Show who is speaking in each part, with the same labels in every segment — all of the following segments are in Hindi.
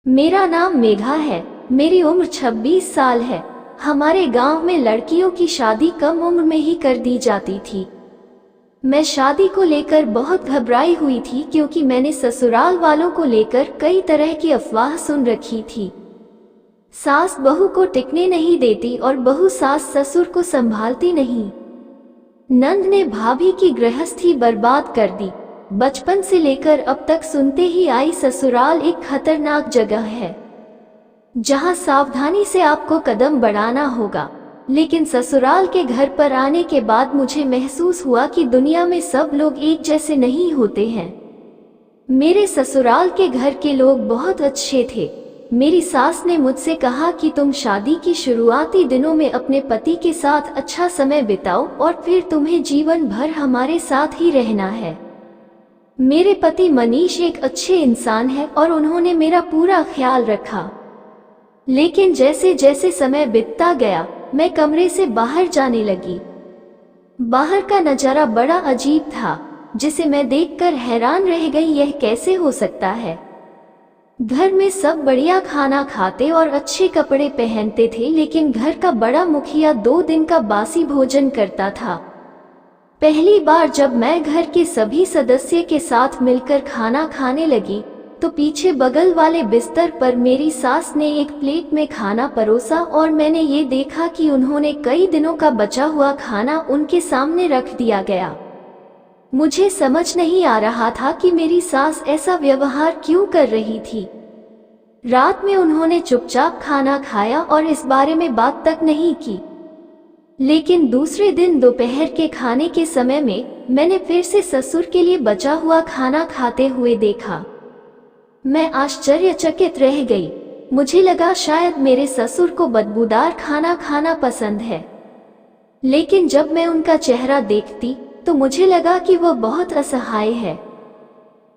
Speaker 1: मेरा नाम मेघा है। मेरी उम्र 26 साल है। हमारे गांव में लड़कियों की शादी कम उम्र में ही कर दी जाती थी। मैं शादी को लेकर बहुत घबराई हुई थी क्योंकि मैंने ससुराल वालों को लेकर कई तरह की अफवाह सुन रखी थी। सास बहू को टिकने नहीं देती और बहू सास ससुर को संभालती नहीं। नंद ने भाभी की गृहस्थी बर्बाद कर दी। बचपन से लेकर अब तक सुनते ही आई ससुराल एक खतरनाक जगह है जहां सावधानी से आपको कदम बढ़ाना होगा। लेकिन ससुराल के घर पर आने के बाद मुझे महसूस हुआ कि दुनिया में सब लोग एक जैसे नहीं होते हैं। मेरे ससुराल के घर के लोग बहुत अच्छे थे। मेरी सास ने मुझसे कहा कि तुम शादी की शुरुआती दिनों में अपने पति के साथ अच्छा समय बिताओ और फिर तुम्हें जीवन भर हमारे साथ ही रहना है। मेरे पति मनीष एक अच्छे इंसान हैं और उन्होंने मेरा पूरा ख्याल रखा। लेकिन जैसे जैसे समय बीतता गया मैं कमरे से बाहर जाने लगी। बाहर का नजारा बड़ा अजीब था जिसे मैं देखकर हैरान रह गई। यह कैसे हो सकता है? घर में सब बढ़िया खाना खाते और अच्छे कपड़े पहनते थे, लेकिन घर का बड़ा मुखिया 2 दिन का बासी भोजन करता था। पहली बार जब मैं घर के सभी सदस्य के साथ मिलकर खाना खाने लगी तो पीछे बगल वाले बिस्तर पर मेरी सास ने एक प्लेट में खाना परोसा और मैंने ये देखा कि उन्होंने कई दिनों का बचा हुआ खाना उनके सामने रख दिया गया। मुझे समझ नहीं आ रहा था कि मेरी सास ऐसा व्यवहार क्यों कर रही थी। रात में उन्होंने चुपचाप खाना खाया और इस बारे में बात तक नहीं की। लेकिन दूसरे दिन दोपहर के खाने के समय में मैंने फिर से ससुर के लिए बचा हुआ खाना खाते हुए देखा। मैं आश्चर्यचकित रह गई। मुझे लगा शायद मेरे ससुर को बदबूदार खाना खाना पसंद है। लेकिन जब मैं उनका चेहरा देखती तो मुझे लगा कि वह बहुत असहाय है।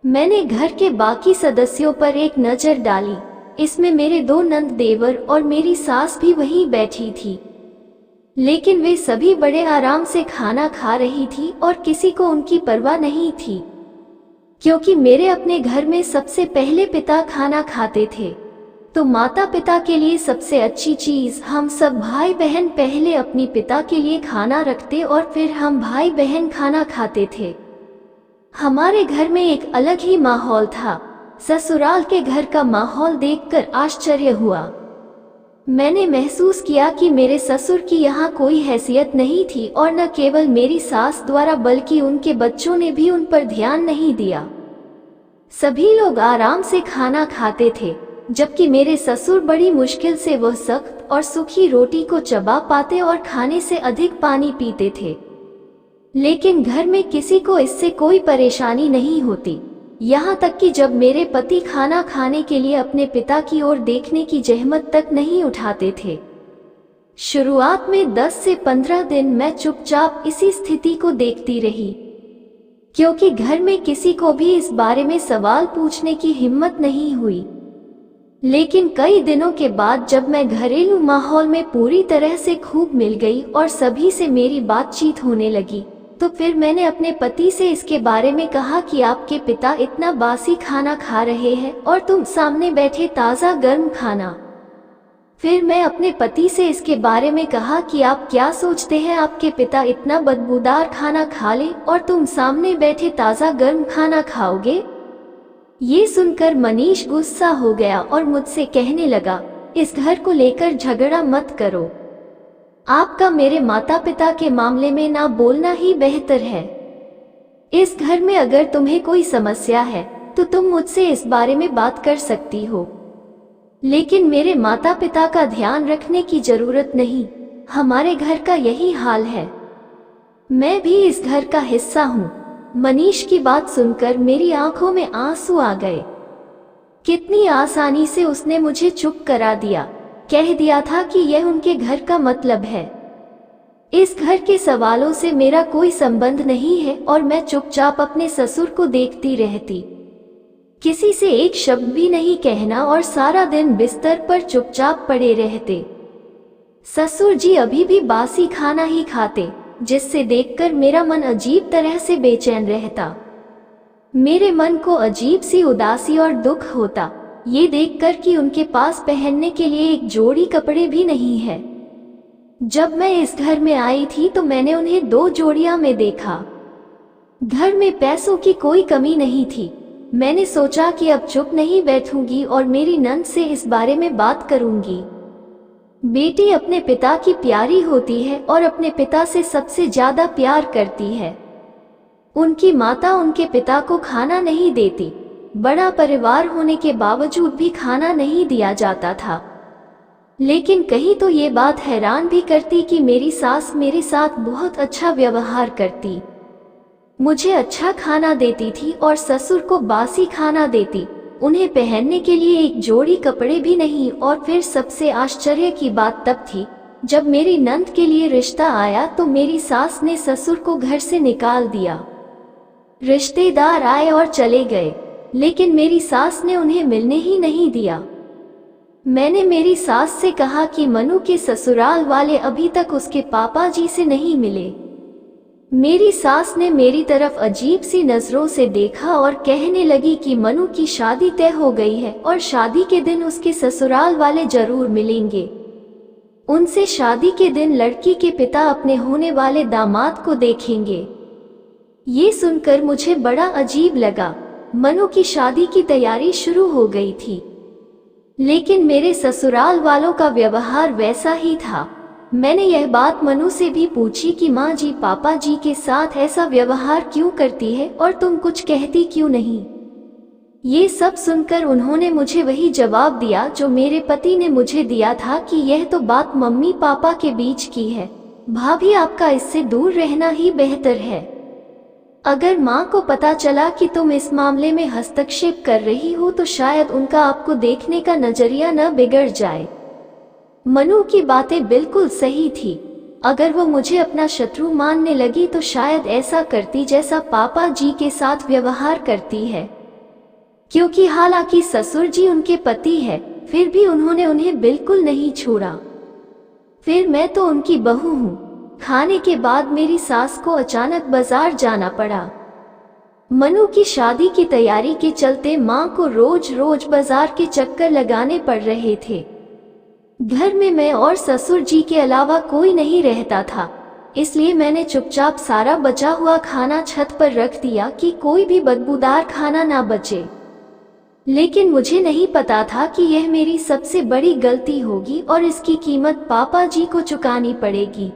Speaker 1: मैंने घर के बाकी सदस्यों पर एक नजर डाली। इसमें मेरे 2 नंद देवर और मेरी सास भी वहीं बैठी थी। लेकिन वे सभी बड़े आराम से खाना खा रही थी और किसी को उनकी परवाह नहीं थी, क्योंकि मेरे अपने घर में सबसे पहले पिता खाना खाते थे। तो माता पिता के लिए सबसे अच्छी चीज, हम सब भाई बहन पहले अपनी पिता के लिए खाना रखते और फिर हम भाई बहन खाना खाते थे। हमारे घर में एक अलग ही माहौल था। ससुराल के घर का माहौल देखकर आश्चर्य हुआ। मैंने महसूस किया कि मेरे ससुर की यहाँ कोई हैसियत नहीं थी और न केवल मेरी सास द्वारा बल्कि उनके बच्चों ने भी उन पर ध्यान नहीं दिया। सभी लोग आराम से खाना खाते थे, जबकि मेरे ससुर बड़ी मुश्किल से वह सख्त और सूखी रोटी को चबा पाते और खाने से अधिक पानी पीते थे। लेकिन घर में किसी को इससे कोई परेशानी नहीं होती, यहाँ तक कि जब मेरे पति खाना खाने के लिए अपने पिता की ओर देखने की जहमत तक नहीं उठाते थे। शुरुआत में 10 से 15 दिन मैं चुपचाप इसी स्थिति को देखती रही, क्योंकि घर में किसी को भी इस बारे में सवाल पूछने की हिम्मत नहीं हुई। लेकिन कई दिनों के बाद जब मैं घरेलू माहौल में पूरी तरह से खूब मिल गई और सभी से मेरी बातचीत होने लगी, तो फिर मैंने अपने पति से इसके बारे में कहा कि आपके पिता इतना बासी खाना खा रहे हैं और तुम सामने बैठे ताज़ा गर्म खाना। फिर मैं अपने पति से इसके बारे में कहा कि आप क्या सोचते हैं, आपके पिता इतना बदबूदार खाना खा ले और तुम सामने बैठे ताज़ा गर्म खाना खाओगे? ये सुनकर मनीष गुस्सा हो गया और मुझसे कहने लगा, इस घर को लेकर झगड़ा मत करो। आपका मेरे माता पिता के मामले में ना बोलना ही बेहतर है। इस घर में अगर तुम्हें कोई समस्या है तो तुम मुझसे इस बारे में बात कर सकती हो, लेकिन मेरे माता पिता का ध्यान रखने की जरूरत नहीं। हमारे घर का यही हाल है। मैं भी इस घर का हिस्सा हूँ। मनीष की बात सुनकर मेरी आंखों में आंसू आ गए। कितनी आसानी से उसने मुझे चुप करा दिया। कह दिया था कि यह उनके घर का मतलब है। इस घर के सवालों से मेरा कोई संबंध नहीं है और मैं चुपचाप अपने ससुर को देखती रहती। किसी से एक शब्द भी नहीं कहना और सारा दिन बिस्तर पर चुपचाप पड़े रहते। ससुर जी अभी भी बासी खाना ही खाते, जिससे देखकर मेरा मन अजीब तरह से बेचैन रहता। मेरे मन को अजीब सी उदासी और दुख होता। ये देखकर कि उनके पास पहनने के लिए एक जोड़ी कपड़े भी नहीं है। जब मैं इस घर में आई थी तो मैंने उन्हें 2 जोड़ियां में देखा। घर में पैसों की कोई कमी नहीं थी। मैंने सोचा कि अब चुप नहीं बैठूंगी और मेरी नंद से इस बारे में बात करूंगी। बेटी अपने पिता की प्यारी होती है और अपने पिता से सबसे ज्यादा प्यार करती है। उनकी माता उनके पिता को खाना नहीं देती। बड़ा परिवार होने के बावजूद भी खाना नहीं दिया जाता था। लेकिन कहीं तो ये बात हैरान भी करती कि मेरी सास मेरे साथ बहुत अच्छा व्यवहार करती। मुझे अच्छा खाना देती थी और ससुर को बासी खाना देती। उन्हें पहनने के लिए एक जोड़ी कपड़े भी नहीं। और फिर सबसे आश्चर्य की बात तब थी जब मेरी नंद के लिए रिश्ता आया तो मेरी सास ने ससुर को घर से निकाल दिया। रिश्तेदार आए और चले गए, लेकिन मेरी सास ने उन्हें मिलने ही नहीं दिया। मैंने मेरी सास से कहा कि मनु के ससुराल वाले अभी तक उसके पापा जी से नहीं मिले। मेरी सास ने मेरी तरफ अजीब सी नजरों से देखा और कहने लगी कि मनु की शादी तय हो गई है और शादी के दिन उसके ससुराल वाले जरूर मिलेंगे। उनसे शादी के दिन लड़की के पिता अपने होने वाले दामाद को देखेंगे। ये सुनकर मुझे बड़ा अजीब लगा। मनु की शादी की तैयारी शुरू हो गई थी, लेकिन मेरे ससुराल वालों का व्यवहार वैसा ही था। मैंने यह बात मनु से भी पूछी कि माँ जी पापा जी के साथ ऐसा व्यवहार क्यों करती है और तुम कुछ कहती क्यों नहीं। ये सब सुनकर उन्होंने मुझे वही जवाब दिया जो मेरे पति ने मुझे दिया था कि यह तो बात मम्मी पापा के बीच की है, भाभी आपका इससे दूर रहना ही बेहतर है। अगर माँ को पता चला कि तुम इस मामले में हस्तक्षेप कर रही हो तो शायद उनका आपको देखने का नजरिया न बिगड़ जाए। मनु की बातें बिल्कुल सही थी। अगर वो मुझे अपना शत्रु मानने लगी तो शायद ऐसा करती जैसा पापा जी के साथ व्यवहार करती है। क्योंकि हालांकि ससुर जी उनके पति है, फिर भी उन्होंने उन्हें बिल्कुल नहीं छोड़ा। फिर मैं तो उनकी बहू हूँ। खाने के बाद मेरी सास को अचानक बाजार जाना पड़ा। मनु की शादी की तैयारी के चलते माँ को रोज रोज बाजार के चक्कर लगाने पड़ रहे थे। घर में मैं और ससुर जी के अलावा कोई नहीं रहता था, इसलिए मैंने चुपचाप सारा बचा हुआ खाना छत पर रख दिया कि कोई भी बदबूदार खाना ना बचे। लेकिन मुझे नहीं पता था कि यह मेरी सबसे बड़ी गलती होगी और इसकी कीमत पापा जी को चुकानी पड़ेगी।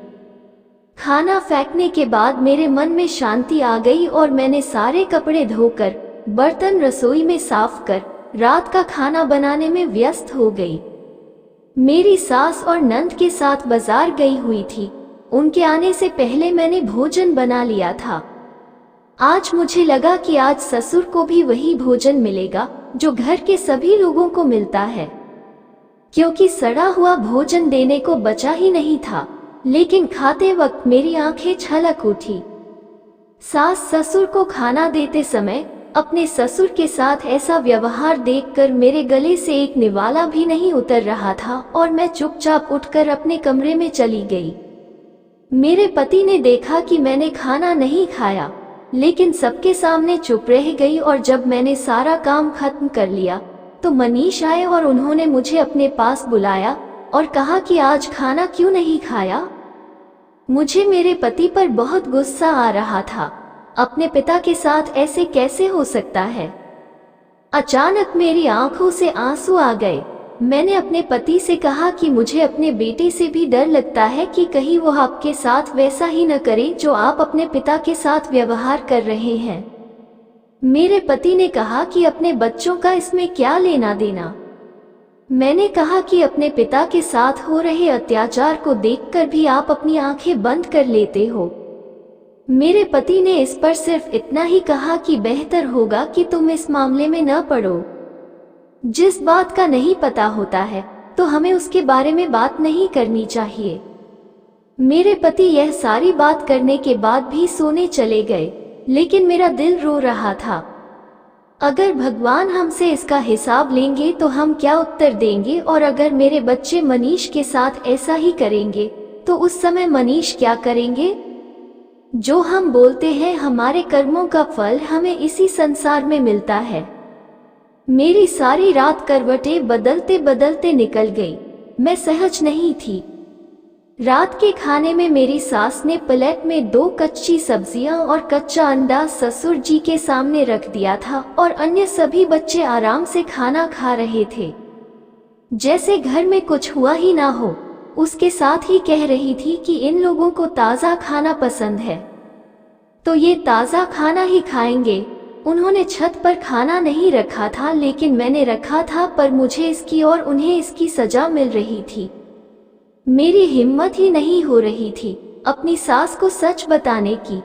Speaker 1: खाना फेंकने के बाद मेरे मन में शांति आ गई और मैंने सारे कपड़े धोकर, बर्तन रसोई में साफ कर रात का खाना बनाने में व्यस्त हो गई। मेरी सास और नंद के साथ बाजार गई हुई थी। उनके आने से पहले मैंने भोजन बना लिया था। आज मुझे लगा कि आज ससुर को भी वही भोजन मिलेगा जो घर के सभी लोगों को मिलता है, क्योंकि सड़ा हुआ भोजन देने को बचा ही नहीं था। लेकिन खाते वक्त मेरी आंखें छलक उठी। सास ससुर को खाना देते समय अपने ससुर के साथ ऐसा व्यवहार देखकर मेरे गले से एक निवाला भी नहीं उतर रहा था और मैं चुपचाप उठकर अपने कमरे में चली गई। मेरे पति ने देखा कि मैंने खाना नहीं खाया, लेकिन सबके सामने चुप रह गई और जब मैंने सारा काम खत्म कर लिया तो मनीष आए और उन्होंने मुझे अपने पास बुलाया और कहा कि आज खाना क्यों नहीं खाया। मुझे मेरे पति पर बहुत गुस्सा आ रहा था। अपने पिता के साथ ऐसे कैसे हो सकता है। अचानक मेरी आंखों से आंसू आ गए। मैंने अपने पति से कहा कि मुझे अपने बेटे से भी डर लगता है कि कहीं वो आपके साथ वैसा ही न करे जो आप अपने पिता के साथ व्यवहार कर रहे हैं। मेरे पति ने कहा कि अपने बच्चों का इसमें क्या लेना देना। मैंने कहा कि अपने पिता के साथ हो रहे अत्याचार को देखकर भी आप अपनी आंखें बंद कर लेते हो। मेरे पति ने इस पर सिर्फ इतना ही कहा कि बेहतर होगा कि तुम इस मामले में न पड़ो। जिस बात का नहीं पता होता है तो हमें उसके बारे में बात नहीं करनी चाहिए। मेरे पति यह सारी बात करने के बाद भी सोने चले गए, लेकिन मेरा दिल रो रहा था। अगर भगवान हमसे इसका हिसाब लेंगे तो हम क्या उत्तर देंगे, और अगर मेरे बच्चे मनीष के साथ ऐसा ही करेंगे तो उस समय मनीष क्या करेंगे। जो हम बोलते हैं हमारे कर्मों का फल हमें इसी संसार में मिलता है। मेरी सारी रात करवटें बदलते बदलते निकल गई। मैं सहज नहीं थी। रात के खाने में मेरी सास ने प्लेट में 2 कच्ची सब्जियां और कच्चा अंडा ससुर जी के सामने रख दिया था और अन्य सभी बच्चे आराम से खाना खा रहे थे, जैसे घर में कुछ हुआ ही ना हो। उसके साथ ही कह रही थी कि इन लोगों को ताज़ा खाना पसंद है तो ये ताज़ा खाना ही खाएंगे। उन्होंने छत पर खाना नहीं रखा था, लेकिन मैंने रखा था, पर मुझे इसकी और उन्हें इसकी सजा मिल रही थी। मेरी हिम्मत ही नहीं हो रही थी अपनी सास को सच बताने की,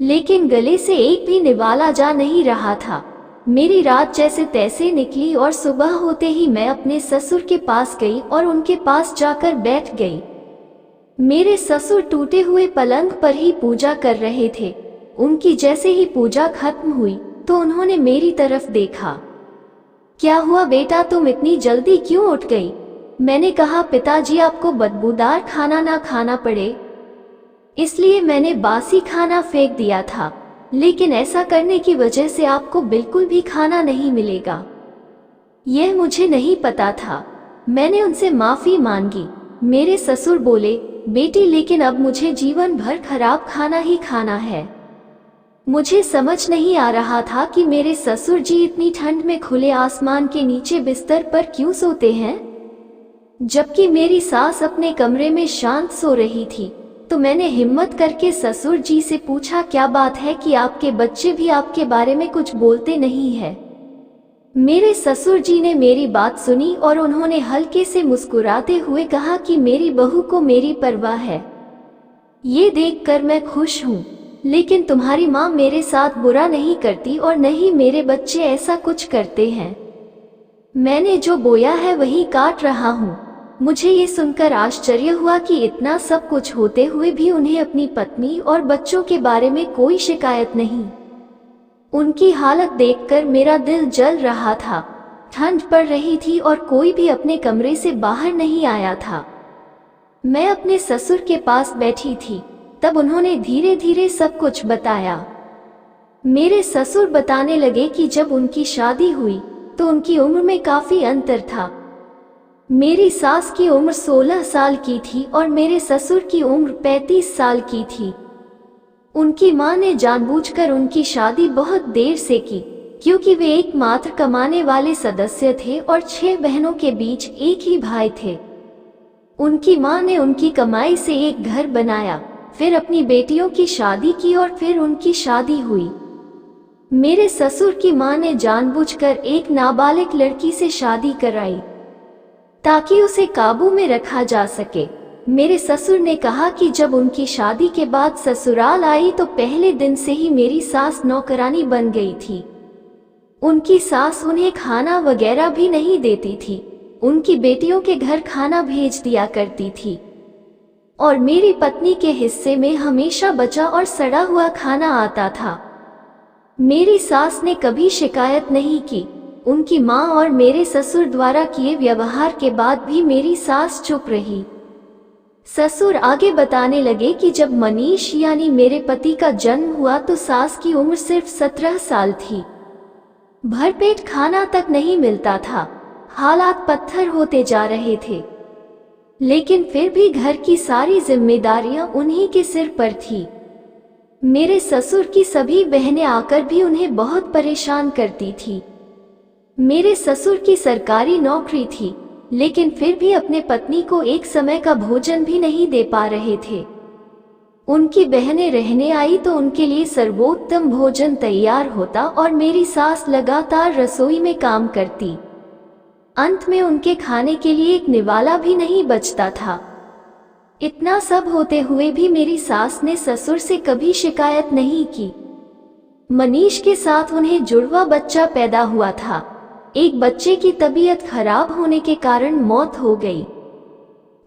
Speaker 1: लेकिन गले से एक भी निवाला जा नहीं रहा था। मेरी रात जैसे तैसे निकली और सुबह होते ही मैं अपने ससुर के पास गई और उनके पास जाकर बैठ गई। मेरे ससुर टूटे हुए पलंग पर ही पूजा कर रहे थे। उनकी जैसे ही पूजा खत्म हुई तो उन्होंने मेरी तरफ देखा। क्या हुआ बेटा, तुम इतनी जल्दी क्यों उठ गई? मैंने कहा पिताजी, आपको बदबूदार खाना ना खाना पड़े इसलिए मैंने बासी खाना फेंक दिया था, लेकिन ऐसा करने की वजह से आपको बिल्कुल भी खाना नहीं मिलेगा। यह मुझे नहीं पता था। मैंने उनसे माफी मांगी। मेरे ससुर बोले, बेटी लेकिन अब मुझे जीवन भर खराब खाना ही खाना है। मुझे समझ नहीं आ रहा था कि मेरे ससुर जी इतनी ठंड में खुले आसमान के नीचे बिस्तर पर क्यों सोते हैं, जबकि मेरी सास अपने कमरे में शांत सो रही थी। तो मैंने हिम्मत करके ससुर जी से पूछा, क्या बात है कि आपके बच्चे भी आपके बारे में कुछ बोलते नहीं है? मेरे ससुर जी ने मेरी बात सुनी और उन्होंने हल्के से मुस्कुराते हुए कहा कि मेरी बहू को मेरी परवाह है, ये देखकर मैं खुश हूँ, लेकिन तुम्हारी माँ मेरे साथ बुरा नहीं करती और न ही मेरे बच्चे ऐसा कुछ करते हैं। मैंने जो बोया है वही काट रहा हूँ। मुझे ये सुनकर आश्चर्य हुआ कि इतना सब कुछ होते हुए भी उन्हें अपनी पत्नी और बच्चों के बारे में कोई शिकायत नहीं। उनकी हालत देखकर मेरा दिल जल रहा था। ठंड पड़ रही थी और कोई भी अपने कमरे से बाहर नहीं आया था। मैं अपने ससुर के पास बैठी थी। तब उन्होंने धीरे धीरे सब कुछ बताया। मेरे ससुर बताने लगे कि जब उनकी शादी हुई तो उनकी उम्र में काफी अंतर था। मेरी सास की उम्र 16 साल की थी और मेरे ससुर की उम्र 35 साल की थी। उनकी मां ने जानबूझकर उनकी शादी बहुत देर से की, क्योंकि वे एकमात्र कमाने वाले सदस्य थे और 6 बहनों के बीच एक ही भाई थे। उनकी मां ने उनकी कमाई से एक घर बनाया, फिर अपनी बेटियों की शादी की और फिर उनकी शादी हुई। मेरे ससुर की मां ने जानबूझकर एक नाबालिग लड़की से शादी कराई ताकि उसे काबू में रखा जा सके। मेरे ससुर ने कहा कि जब उनकी शादी के बाद ससुराल आई तो पहले दिन से ही मेरी सास नौकरानी बन गई थी। उनकी सास उन्हें खाना वगैरह भी नहीं देती थी, उनकी बेटियों के घर खाना भेज दिया करती थी और मेरी पत्नी के हिस्से में हमेशा बचा और सड़ा हुआ खाना आता था। मेरी सास ने कभी शिकायत नहीं की। उनकी मां और मेरे ससुर द्वारा किए व्यवहार के बाद भी मेरी सास चुप रही। ससुर आगे बताने लगे कि जब मनीष यानी मेरे पति का जन्म हुआ तो सास की उम्र सिर्फ 17 साल थी। भरपेट खाना तक नहीं मिलता था। हालात पत्थर होते जा रहे थे, लेकिन फिर भी घर की सारी जिम्मेदारियां उन्हीं के सिर पर थी। मेरे ससुर की सभी बहनें आकर भी उन्हें बहुत परेशान करती थी। मेरे ससुर की सरकारी नौकरी थी, लेकिन फिर भी अपने पत्नी को एक समय का भोजन भी नहीं दे पा रहे थे। उनकी बहनें रहने आई तो उनके लिए सर्वोत्तम भोजन तैयार होता और मेरी सास लगातार रसोई में काम करती। अंत में उनके खाने के लिए एक निवाला भी नहीं बचता था। इतना सब होते हुए भी मेरी सास ने ससुर से कभी शिकायत नहीं की। मनीष के साथ उन्हें जुड़वा बच्चा पैदा हुआ था। एक बच्चे की तबीयत खराब होने के कारण मौत हो गई।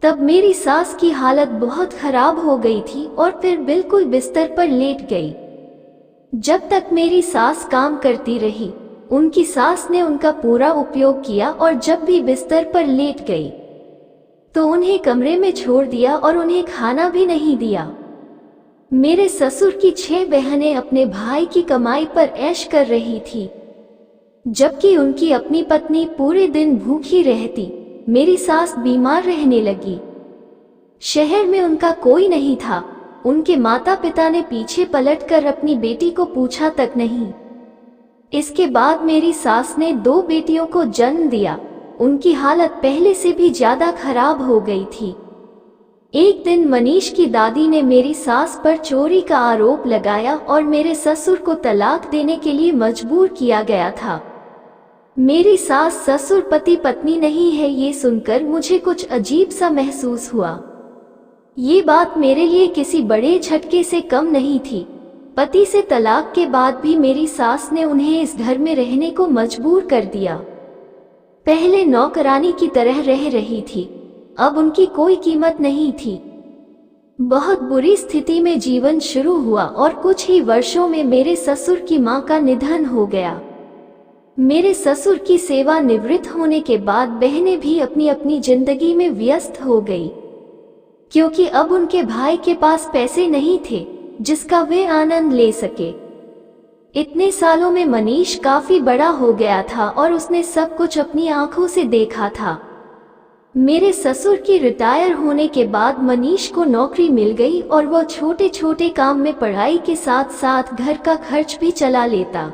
Speaker 1: तब मेरी सास की हालत बहुत खराब हो गई थी और फिर बिल्कुल बिस्तर पर लेट गई। जब तक मेरी सास काम करती रही, उनकी सास ने उनका पूरा उपयोग किया और जब भी बिस्तर पर लेट गई तो उन्हें कमरे में छोड़ दिया और उन्हें खाना भी नहीं दिया। मेरे ससुर की 6 बहनें अपने भाई की कमाई पर ऐश कर रही थी। जबकि उनकी अपनी पत्नी पूरे दिन भूखी रहती। मेरी सास बीमार रहने लगी। शहर में उनका कोई नहीं था। उनके माता पिता ने पीछे पलटकर अपनी बेटी को पूछा तक नहीं। इसके बाद मेरी सास ने 2 बेटियों को जन्म दिया। उनकी हालत पहले से भी ज्यादा खराब हो गई थी। एक दिन मनीष की दादी ने मेरी सास पर चोरी का आरोप लगाया और मेरे ससुर को तलाक देने के लिए मजबूर किया गया था। मेरी सास ससुर पति पत्नी नहीं है, ये सुनकर मुझे कुछ अजीब सा महसूस हुआ। ये बात मेरे लिए किसी बड़े झटके से कम नहीं थी। पति से तलाक के बाद भी मेरी सास ने उन्हें इस घर में रहने को मजबूर कर दिया। पहले नौकरानी की तरह रह रही थी, अब उनकी कोई कीमत नहीं थी। बहुत बुरी स्थिति में जीवन शुरू हुआ और कुछ ही वर्षों में मेरे ससुर की मां का निधन हो गया। मेरे ससुर की सेवा निवृत्त होने के बाद बहनें भी अपनी अपनी जिंदगी में व्यस्त हो गई, क्योंकि अब उनके भाई के पास पैसे नहीं थे जिसका वे आनंद ले सके। इतने सालों में मनीष काफी बड़ा हो गया था और उसने सब कुछ अपनी आंखों से देखा था। मेरे ससुर की रिटायर होने के बाद मनीष को नौकरी मिल गई और वह छोटे छोटे काम में पढ़ाई के साथ साथ घर का खर्च भी चला लेता।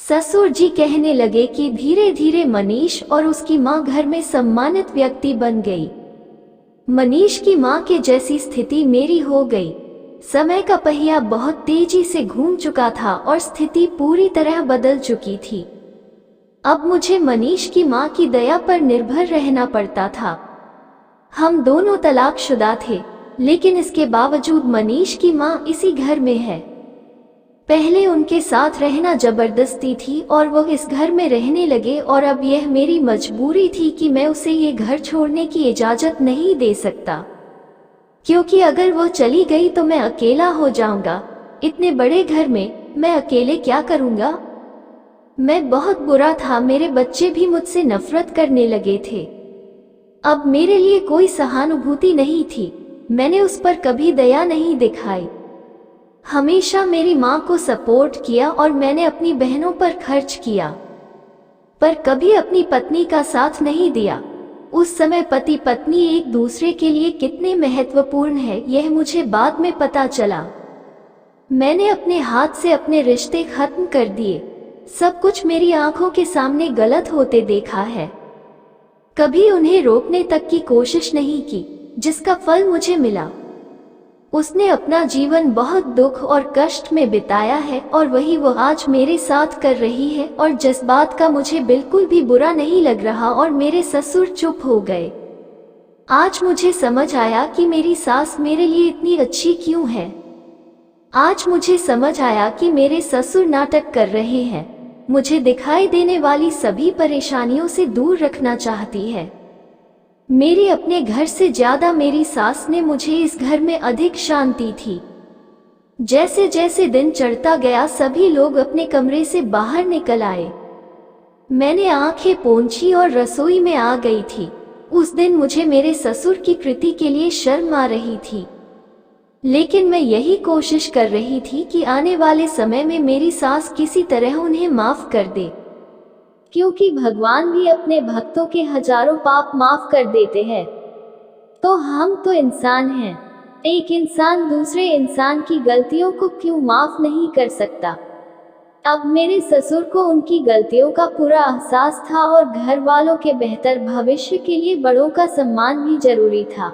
Speaker 1: ससुर जी कहने लगे कि धीरे धीरे मनीष और उसकी मां घर में सम्मानित व्यक्ति बन गई। मनीष की मां के जैसी स्थिति मेरी हो गई। समय का पहिया बहुत तेजी से घूम चुका था और स्थिति पूरी तरह बदल चुकी थी। अब मुझे मनीष की मां की दया पर निर्भर रहना पड़ता था। हम दोनों तलाकशुदा थे, लेकिन इसके बावजूद मनीष की मां इसी घर में है। पहले उनके साथ रहना जबरदस्ती थी और वो इस घर में रहने लगे और अब यह मेरी मजबूरी थी कि मैं उसे ये घर छोड़ने की इजाजत नहीं दे सकता, क्योंकि अगर वो चली गई तो मैं अकेला हो जाऊंगा। इतने बड़े घर में मैं अकेले क्या करूंगा। मैं बहुत बुरा था। मेरे बच्चे भी मुझसे नफरत करने लगे थे। अब मेरे लिए कोई सहानुभूति नहीं थी। मैंने उस पर कभी दया नहीं दिखाई। हमेशा मेरी मां को सपोर्ट किया और मैंने अपनी बहनों पर खर्च किया, पर कभी अपनी पत्नी का साथ नहीं दिया। उस समय पति पत्नी एक दूसरे के लिए कितने महत्वपूर्ण है, यह मुझे बाद में पता चला। मैंने अपने हाथ से अपने रिश्ते खत्म कर दिए। सब कुछ मेरी आंखों के सामने गलत होते देखा है। कभी उन्हें रोकने तक की कोशिश नहीं की, जिसका फल मुझे मिला। उसने अपना जीवन बहुत दुख और कष्ट में बिताया है और वही वो आज मेरे साथ कर रही है, और जिस बात का मुझे बिल्कुल भी बुरा नहीं लग रहा। और मेरे ससुर चुप हो गए। आज मुझे समझ आया कि मेरी सास मेरे लिए इतनी अच्छी क्यों है। आज मुझे समझ आया कि मेरे ससुर नाटक कर रहे हैं। मुझे दिखाई देने वाली सभी परेशानियों से दूर रखना चाहती है। मेरे अपने घर से ज्यादा मेरी सास ने मुझे इस घर में अधिक शांति थी। जैसे जैसे दिन चढ़ता गया सभी लोग अपने कमरे से बाहर निकल आए। मैंने आंखें पोंछी और रसोई में आ गई थी। उस दिन मुझे मेरे ससुर की कृति के लिए शर्म आ रही थी, लेकिन मैं यही कोशिश कर रही थी कि आने वाले समय में मेरी सास किसी तरह उन्हें माफ कर दे, क्योंकि भगवान भी अपने भक्तों के हजारों पाप माफ कर देते हैं। तो हम तो इंसान हैं। एक इंसान दूसरे इंसान की गलतियों को क्यों माफ नहीं कर सकता। अब मेरे ससुर को उनकी गलतियों का पूरा एहसास था और घर वालों के बेहतर भविष्य के लिए बड़ों का सम्मान भी जरूरी था।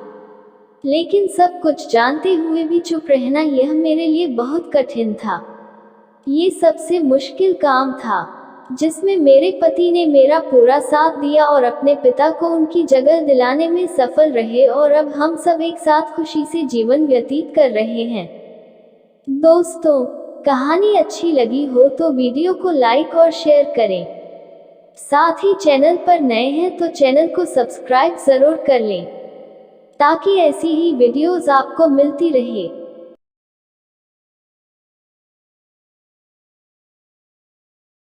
Speaker 1: लेकिन सब कुछ जानते हुए भी चुप रहना, यह मेरे लिए बहुत कठिन था। ये सबसे मुश्किल काम था जिसमें मेरे पति ने मेरा पूरा साथ दिया और अपने पिता को उनकी जगह दिलाने में सफल रहे, और अब हम सब एक साथ खुशी से जीवन व्यतीत कर रहे हैं। दोस्तों, कहानी अच्छी लगी हो तो वीडियो को लाइक और शेयर करें। साथ ही चैनल पर नए हैं तो चैनल को सब्सक्राइब जरूर कर लें, ताकि ऐसी ही वीडियोस आपको मिलती रहे।